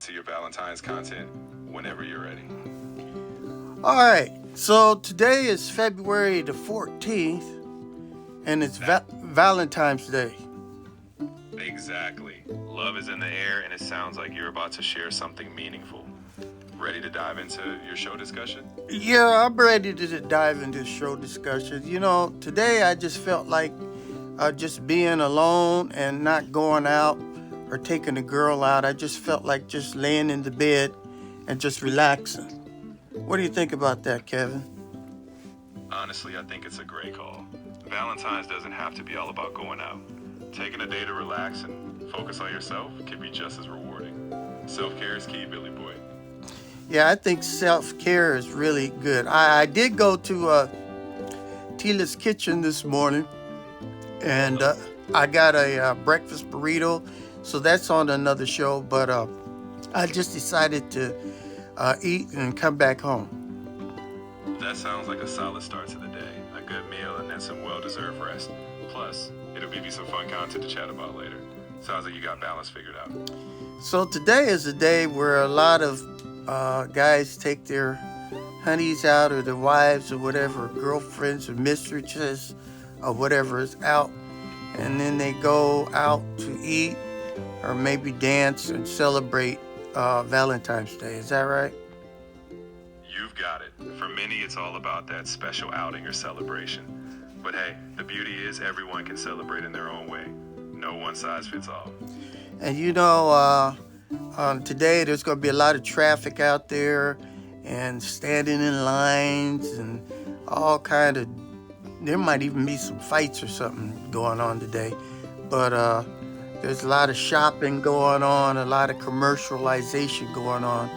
to your Valentine's content whenever you're ready. All right, so today is February the 14th, and it's Valentine's Day. Exactly. Love is in the air, and it sounds like you're about to share something meaningful. Ready to dive into your show discussion? Yeah, I'm ready to dive into show discussion. Today I just felt like just being alone and not going out or taking a girl out. I just felt like just laying in the bed and just relaxing. What do you think about that, Kevin? Honestly, I think it's a great call. Valentine's doesn't have to be all about going out. Taking a day to relax and focus on yourself can be just as rewarding. Self-care is key, Billy Boy. Yeah, I think self-care is really good. I did go to Tila's Kitchen this morning, and I got a breakfast burrito, so that's on another show, but I just decided to eat and come back home. That sounds like a solid start to the day. A good meal and then some well-deserved rest. Plus, it'll give you some fun content to chat about later. Sounds like you got balance figured out. So today is a day where a lot of guys take their honeys out or their wives or whatever, girlfriends or mistresses or whatever is out, and then they go out to eat or maybe dance and celebrate Valentine's Day. Is that right? You've got it. For many, it's all about that special outing or celebration. But hey, the beauty is everyone can celebrate in their own way. No one size fits all. And today there's going to be a lot of traffic out there and standing in lines and all kind of, there might even be some fights or something going on today. But there's a lot of shopping going on, a lot of commercialization going on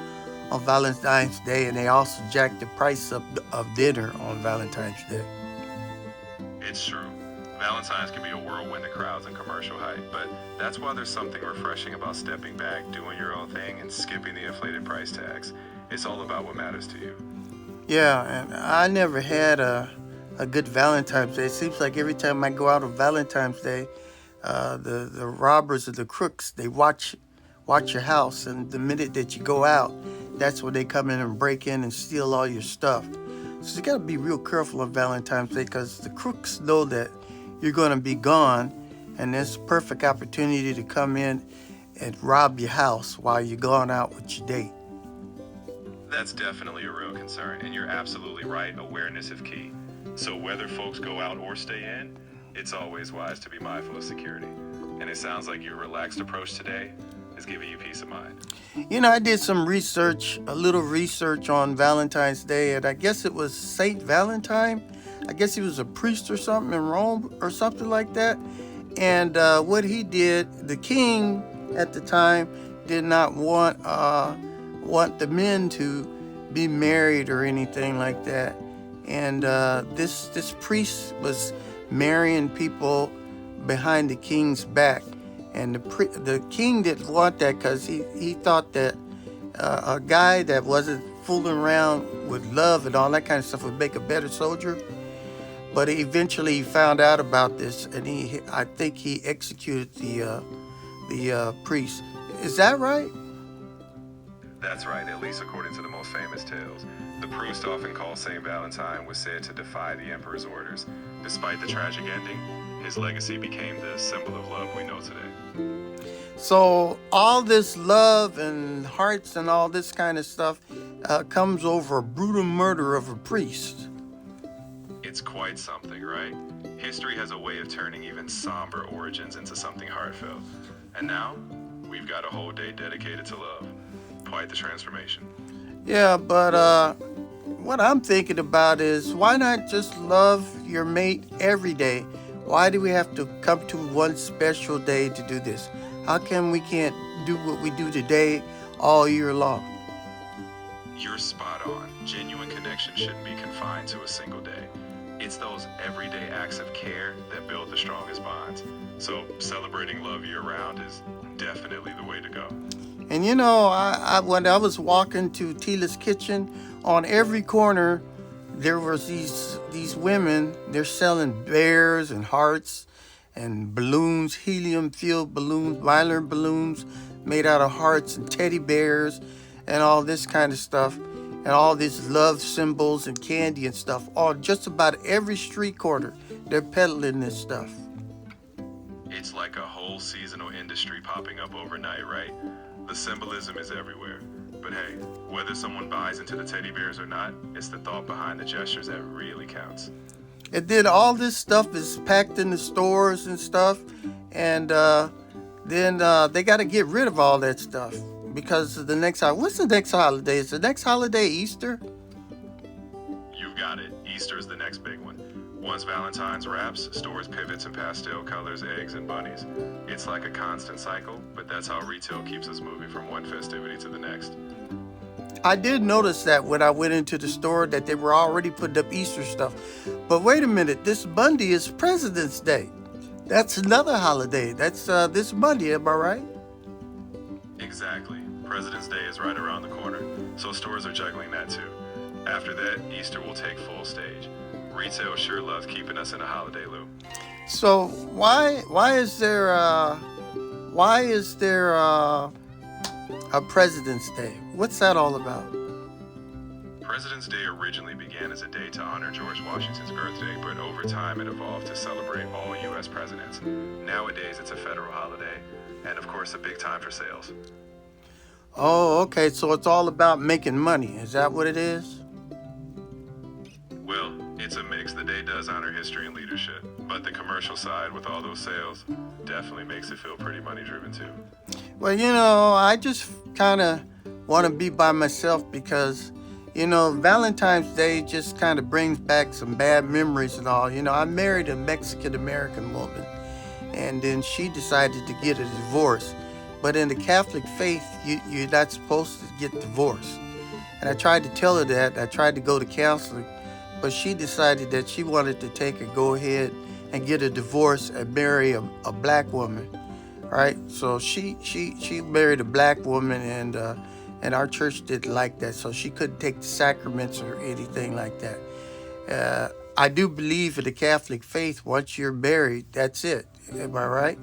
Valentine's Day, and they also jacked the price up of dinner on Valentine's Day. It's true. Valentine's can be a whirlwind of crowds and commercial hype, but that's why there's something refreshing about stepping back, doing your own thing, and skipping the inflated price tags. It's all about what matters to you. Yeah, and I never had a good Valentine's Day. It seems like every time I go out on Valentine's Day, the robbers or the crooks, they watch your house, and the minute that you go out, that's when they come in and break in and steal all your stuff. So you got to be real careful on Valentine's Day because the crooks know that you're going to be gone, and there's a perfect opportunity to come in and rob your house while you're going out with your date. That's definitely a real concern, and you're absolutely right. Awareness is key. So whether folks go out or stay in, it's always wise to be mindful of security. And it sounds like your relaxed approach today is giving you peace of mind. I did some research, a little research on Valentine's Day, and I guess it was Saint Valentine. I guess he was a priest or something in Rome or something like that. And what he did, the king at the time did not want the men to be married or anything like that. And this priest was marrying people behind the king's back. And the king didn't want that because he thought that a guy that wasn't fooling around with love and all that kind of stuff would make a better soldier. But eventually he found out about this, and I think he executed the priest. Is that right? That's right, at least according to the most famous tales. The priest, often called Saint Valentine, was said to defy the emperor's orders. Despite the tragic ending, his legacy became the symbol of love we know today. So all this love and hearts and all this kind of stuff comes over a brutal murder of a priest. It's quite something, right? History has a way of turning even somber origins into something heartfelt. And now, we've got a whole day dedicated to love. Quite the transformation. Yeah, but what I'm thinking about is why not just love your mate every day? Why do we have to come to one special day to do this? How come we can't do what we do today all year long? You're spot on. Genuine connection shouldn't be confined to a single day. It's those everyday acts of care that build the strongest bonds. So celebrating love year-round is definitely the way to go. And when I was walking to Tila's Kitchen, on every corner there was these women. They're selling bears and hearts and balloons, helium-filled balloons, mylar balloons, made out of hearts and teddy bears and all this kind of stuff, and all these love symbols and candy and stuff. On just about every street corner, they're peddling this stuff. It's like a whole seasonal industry popping up overnight, right? The symbolism is everywhere. But hey, whether someone buys into the teddy bears or not, it's the thought behind the gestures that really counts. And then all this stuff is packed in the stores and stuff, and then they got to get rid of all that stuff because of the next holiday. What's the next holiday? Is the next holiday Easter? You've got it. Easter's the next big one. Once Valentine's wraps, stores pivots in pastel colors, eggs, and bunnies. It's like a constant cycle, but that's how retail keeps us moving from one festivity to the next. I did notice that when I went into the store that they were already putting up Easter stuff. But wait a minute, this Monday is President's Day. That's another holiday. That's this Monday, am I right? Exactly. President's Day is right around the corner, so stores are juggling that too. After that, Easter will take full stage. Retail sure loves keeping us in a holiday loop. So why is there a President's Day? What's that all about? President's Day originally began as a day to honor George Washington's birthday, but over time it evolved to celebrate all U.S. presidents. Nowadays it's a federal holiday, and of course a big time for sales. Oh, okay. So it's all about making money. Is that what it is? Well, it's a mix. The day does honor history and leadership, but the commercial side with all those sales definitely makes it feel pretty money driven too. Well, I just kind of want to be by myself because, Valentine's Day just kind of brings back some bad memories and all. I married a Mexican-American woman, and then she decided to get a divorce. But in the Catholic faith, you're not supposed to get divorced. And I tried to tell her that. I tried to go to counseling, but she decided that she wanted to go ahead and get a divorce and marry a black woman. Right, so she married a black woman, and our church didn't like that, so she couldn't take the sacraments or anything like that. I do believe in the Catholic faith. Once you're married, that's it. Am I right?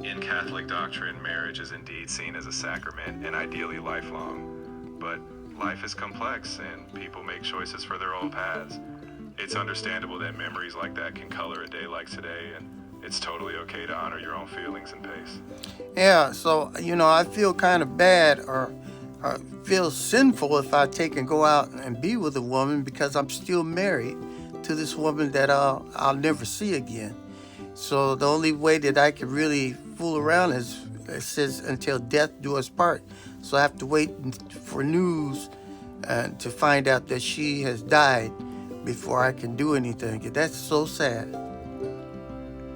In Catholic doctrine, marriage is indeed seen as a sacrament and ideally lifelong. But life is complex, and people make choices for their own paths. It's understandable that memories like that can color a day like today, and it's totally okay to honor your own feelings and pace. Yeah, so, I feel kind of bad or feel sinful if I take and go out and be with a woman because I'm still married to this woman that I'll never see again. So the only way that I can really fool around is, it says, until death do us part. So I have to wait for news to find out that she has died before I can do anything. That's so sad.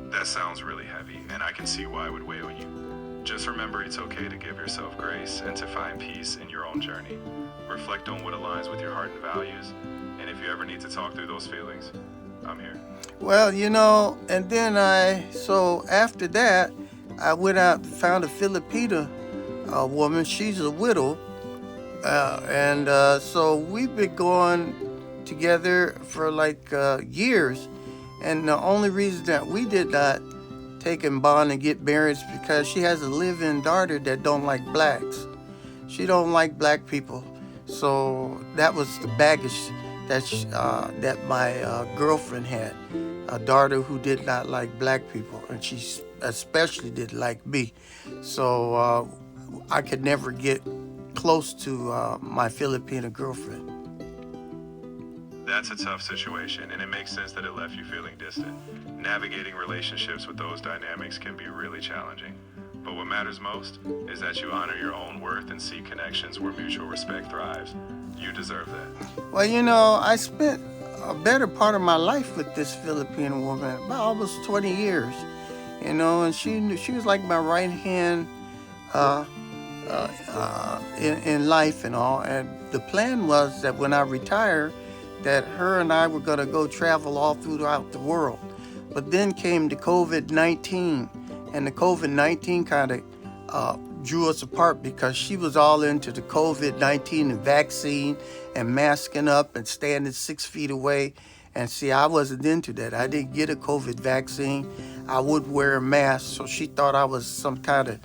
That sounds really heavy, and I can see why it would weigh on you. Just remember it's okay to give yourself grace and to find peace in your own journey. Reflect on what aligns with your heart and values, and if you ever need to talk through those feelings, I'm here. Well, and then after that, I went out and found a Filipina woman. She's a widow, and so we've been going together for like years. And the only reason that we did not take and bond and get married is because she has a live-in daughter that don't like blacks. She don't like black people. So that was the baggage that my girlfriend had, a daughter who did not like black people, and she especially didn't like me. So I could never get close to my Filipina girlfriend. That's a tough situation, and it makes sense that it left you feeling distant. Navigating relationships with those dynamics can be really challenging. But what matters most is that you honor your own worth and seek connections where mutual respect thrives. You deserve that. Well, I spent a better part of my life with this Filipino woman, about almost 20 years, and she was like my right hand in life and all. And the plan was that when I retire, that her and I were going to go travel all throughout the world. But then came the COVID-19, and the COVID-19 kind of drew us apart because she was all into the COVID-19 and vaccine and masking up and standing 6 feet away. And see, I wasn't into that. I didn't get a COVID vaccine. I would wear a mask, so she thought I was some kind of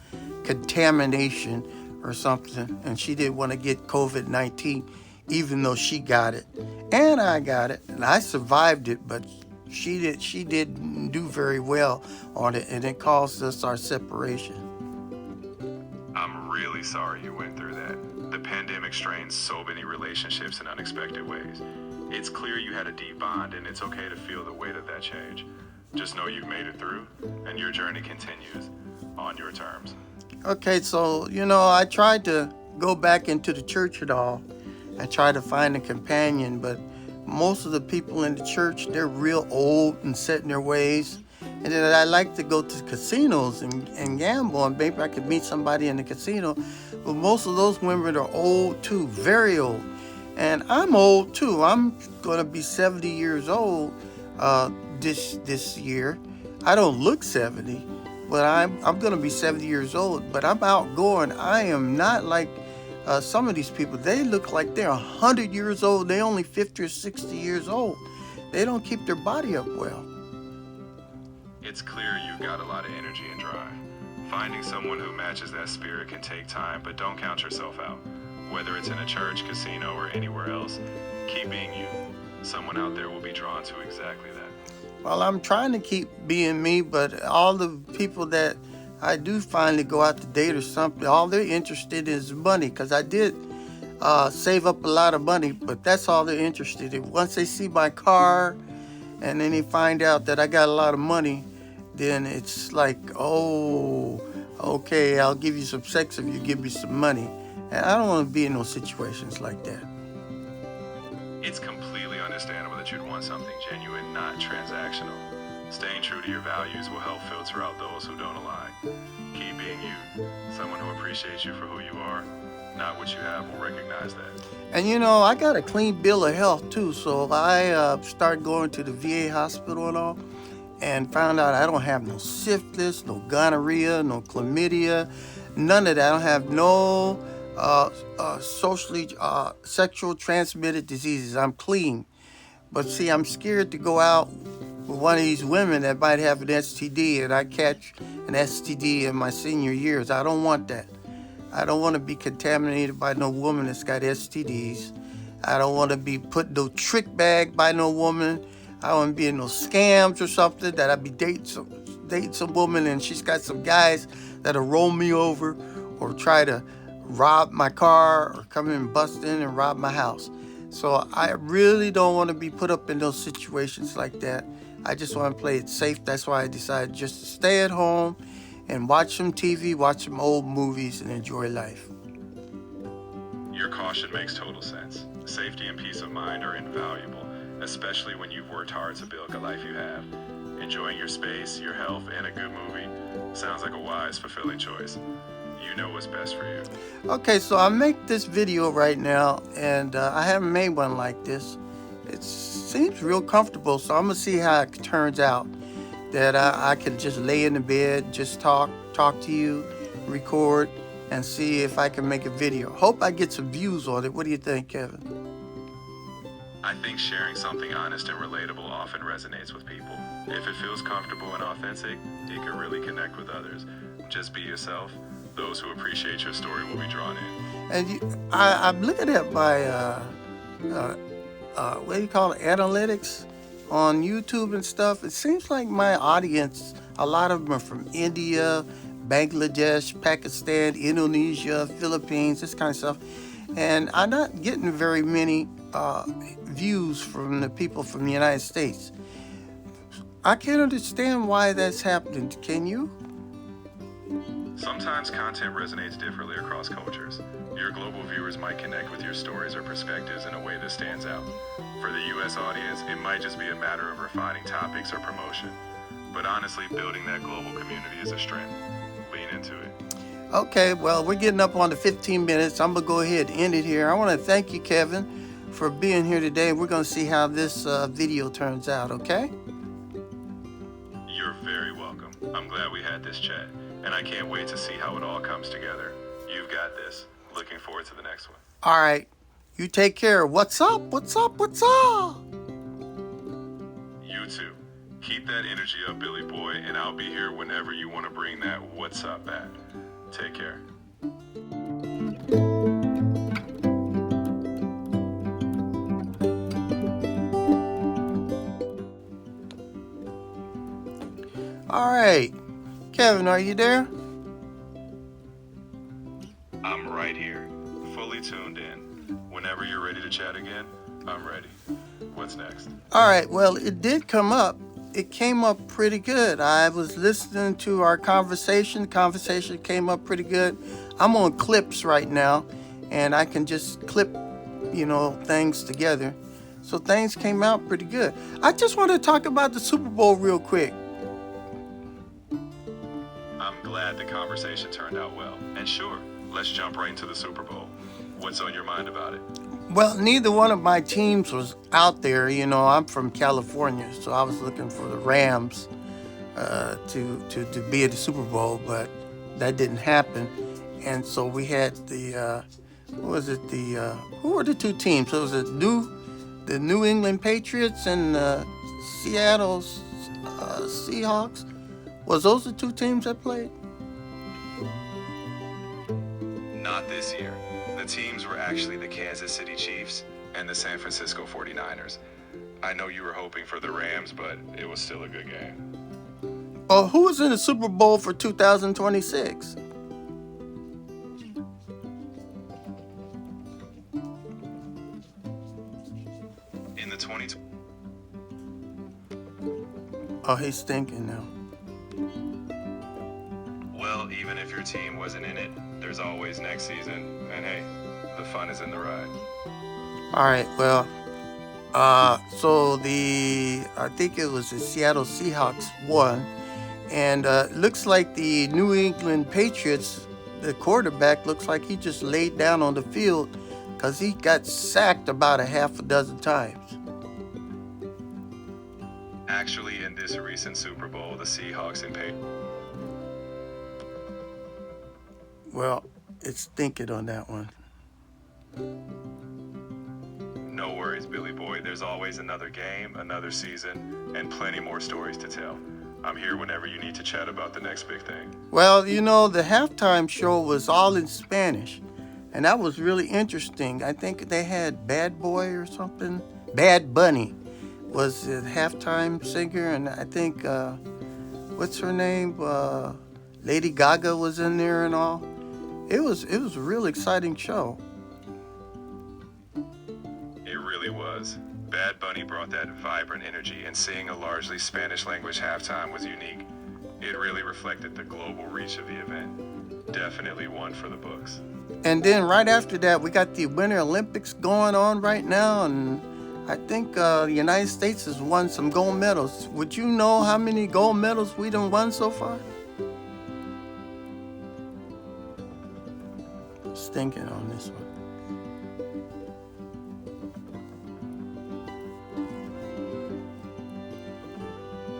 contamination or something, and she didn't want to get COVID-19, even though she got it and I got it, and I survived it, but she didn't do very well on it, and it caused us our separation. I'm really sorry you went through that. The pandemic strained so many relationships in unexpected ways. It's clear you had a deep bond, and it's okay to feel the weight of that change. Just know you've made it through, and your journey continues on your terms. Okay, so, I tried to go back into the church at all and try to find a companion, but most of the people in the church, they're real old and set in their ways. And then I like to go to casinos and gamble, and maybe I could meet somebody in the casino. But most of those women are old too, very old. And I'm old too. I'm going to be 70 years old this year. I don't look 70, but I'm going to be 70 years old. But I'm outgoing. I am not like some of these people. They look like they're 100 years old. They're only 50 or 60 years old. They don't keep their body up well. It's clear you've got a lot of energy and drive. Finding someone who matches that spirit can take time, but don't count yourself out. Whether it's in a church, casino, or anywhere else, keep being you. Someone out there will be drawn to exactly that. Well, I'm trying to keep being me, but all the people that I do finally go out to date or something, all they're interested in is money, because I did save up a lot of money, but that's all they're interested in. Once they see my car and then they find out that I got a lot of money, then it's like, oh, okay, I'll give you some sex if you give me some money. And I don't want to be in those situations like that. It's completely understandable that you'd want something genuine, not transactional. Staying true to your values will help filter out those who don't align. Keep being you. Someone who appreciates you for who you are, not what you have, will recognize that. And I got a clean bill of health too, so I started going to the VA hospital and all, and found out I don't have no syphilis, no gonorrhea, no chlamydia, none of that. I don't have no sexual transmitted diseases. I'm clean. But see, I'm scared to go out with one of these women that might have an STD, and I catch an STD in my senior years. I don't want that. I don't want to be contaminated by no woman that's got STDs. I don't want to be put no trick bag by no woman. I don't want to be in no scams or something, that I be dating some woman and she's got some guys that'll roll me over or try to rob my car or come in and bust in and rob my house. So I really don't want to be put up in those situations like that. I just want to play it safe. That's why I decided just to stay at home and watch some TV, watch some old movies, and enjoy life. Your caution makes total sense. Safety and peace of mind are invaluable, especially when you've worked hard to build the life you have. Enjoying your space, your health, and a good movie sounds like a wise, fulfilling choice. You know what's best for you. Okay, so I make this video right now, and I haven't made one like this. It seems real comfortable, so I'm gonna see how it turns out. That I can just lay in the bed, just talk to you, record, and see if I can make a video. Hope I get some views on it. What do you think, Kevin? I think sharing something honest and relatable often resonates with people. If it feels comfortable and authentic, it can really connect with others. Just be yourself. Those who appreciate your story will be drawn in. And I'm looking at my, what do you call it, analytics on YouTube and stuff. It seems like my audience, a lot of them are from India, Bangladesh, Pakistan, Indonesia, Philippines, this kind of stuff. And I'm not getting very many views from the people from the United States. I can't understand why that's happening. Can you? Sometimes content resonates differently across cultures. Your global viewers might connect with your stories or perspectives in a way that stands out. For the US audience, it might just be a matter of refining topics or promotion. But honestly, building that global community is a strength. Lean into it. Okay, well, we're getting up on the 15 minutes. I'm going to go ahead and end it here. I want to thank you, Kevin, for being here today. We're going to see how this video turns out, okay? You're very welcome. I'm glad we had this chat, and I can't wait to see how it all comes together. You've got this. Looking forward to the next one. All right. You take care. What's up? What's up? What's up? You too. Keep that energy up, Billy boy, and I'll be here whenever you want to bring that what's up at. Take care. All right. Kevin, are you there? I'm right here, fully tuned in. Whenever you're ready to chat again, I'm ready. What's next? All right. Well, it did come up. It came up pretty good. I was listening to our conversation. The conversation came up pretty good. I'm on clips right now, and I can just clip, things together. So things came out pretty good. I just want to talk about the Super Bowl real quick. I'm glad the conversation turned out well. And sure, let's jump right into the Super Bowl. What's on your mind about it? Well, neither one of my teams was out there. I'm from California, so I was looking for the Rams to be at the Super Bowl, but that didn't happen. And so we had who were the two teams? It was the New England Patriots and Seattle Seahawks. Was those the two teams that played? Not this year. The teams were actually the Kansas City Chiefs and the San Francisco 49ers. I know you were hoping for the Rams, but it was still a good game. Who was in the Super Bowl for 2026? In the 2020. Oh, he's thinking now. Well, even if your team wasn't in it, there's always next season. And hey, the fun is in the ride. All right, well, so I think it was the Seattle Seahawks won. And looks like the New England Patriots, the quarterback, looks like he just laid down on the field because he got sacked about a half a dozen times. Actually, in this recent Super Bowl, the Seahawks and Patriots. Well, it's thinking on that one. No worries, Billy Boy. There's always another game, another season, and plenty more stories to tell. I'm here whenever you need to chat about the next big thing. Well, the halftime show was all in Spanish, and that was really interesting. I think they had Bad Boy or something. Bad Bunny was the halftime singer, and I think, what's her name? Lady Gaga was in there and all. It was a real exciting show. It really was. Bad Bunny brought that vibrant energy, and seeing a largely Spanish language halftime was unique. It really reflected the global reach of the event. Definitely one for the books. And then right after that, we got the Winter Olympics going on right now, and I think the United States has won some gold medals. Would you know how many gold medals we done won so far? Just thinking on this one.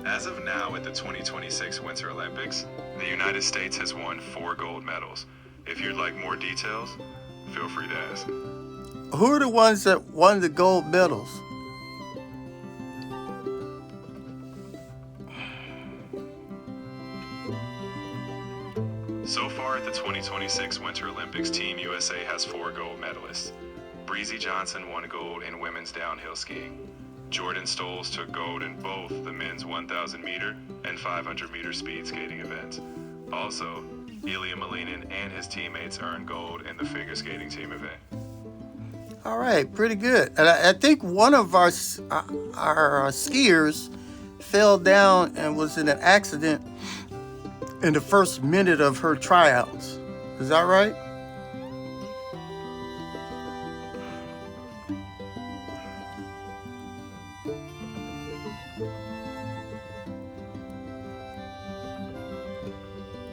As of now, at the 2026 Winter Olympics, the United States has won 4 gold medals. If you'd like more details, feel free to ask. Who are the ones that won the gold medals? So far at the 2026 Winter Olympics, Team USA has 4 gold medalists. Breezy Johnson won gold in women's downhill skiing. Jordan Stolz took gold in both the men's 1,000 meter and 500 meter speed skating events. Also, Ilya Malinin and his teammates earned gold in the figure skating team event. All right, pretty good. And I think one of our skiers fell down and was in an accident in the first minute of her tryouts. Is that right?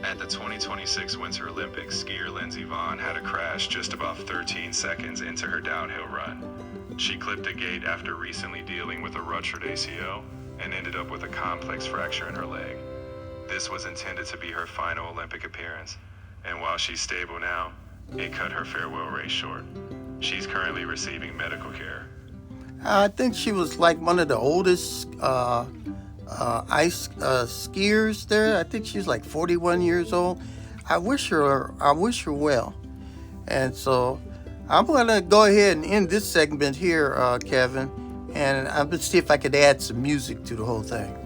At the 2026 Winter Olympics, skier Lindsey Vonn had a crash just about 13 seconds into her downhill run. She clipped a gate after recently dealing with a ruptured ACL and ended up with a complex fracture in her leg. This was intended to be her final Olympic appearance, and while she's stable now, it cut her farewell race short. She's currently receiving medical care. I think she was like one of the oldest ice skiers there. I think she's like 41 years old. I wish her well. And so I'm gonna go ahead and end this segment here, Kevin, and I'm gonna see if I could add some music to the whole thing.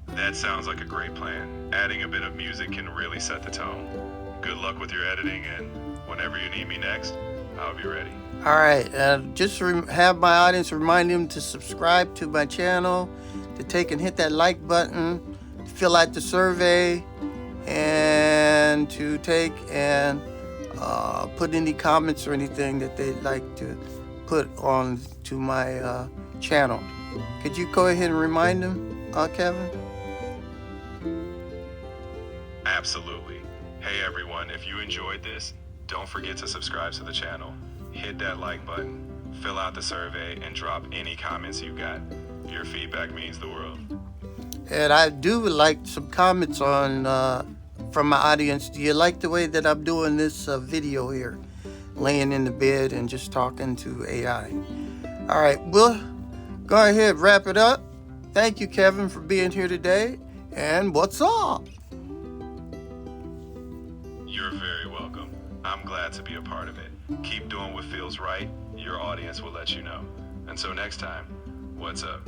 That sounds like a great plan. Adding a bit of music can really set the tone. Good luck with your editing, and whenever you need me next, I'll be ready. All right, just have my audience remind them to subscribe to my channel, to take and hit that like button, to fill out the survey, and to take and put any comments or anything that they'd like to put on to my channel. Could you go ahead and remind them, Kevin? Absolutely. Hey everyone, if you enjoyed this, don't forget to subscribe to the channel. Hit that like button, fill out the survey, and drop any comments you got. Your feedback means the world. And I do like some comments on from my audience. Do you like the way that I'm doing this video here? Laying in the bed and just talking to AI. All right, we'll go ahead, wrap it up. Thank you, Kevin, for being here today. And what's up? You're very welcome. I'm glad to be a part of it. Keep doing what feels right. Your audience will let you know. Until next time, what's up?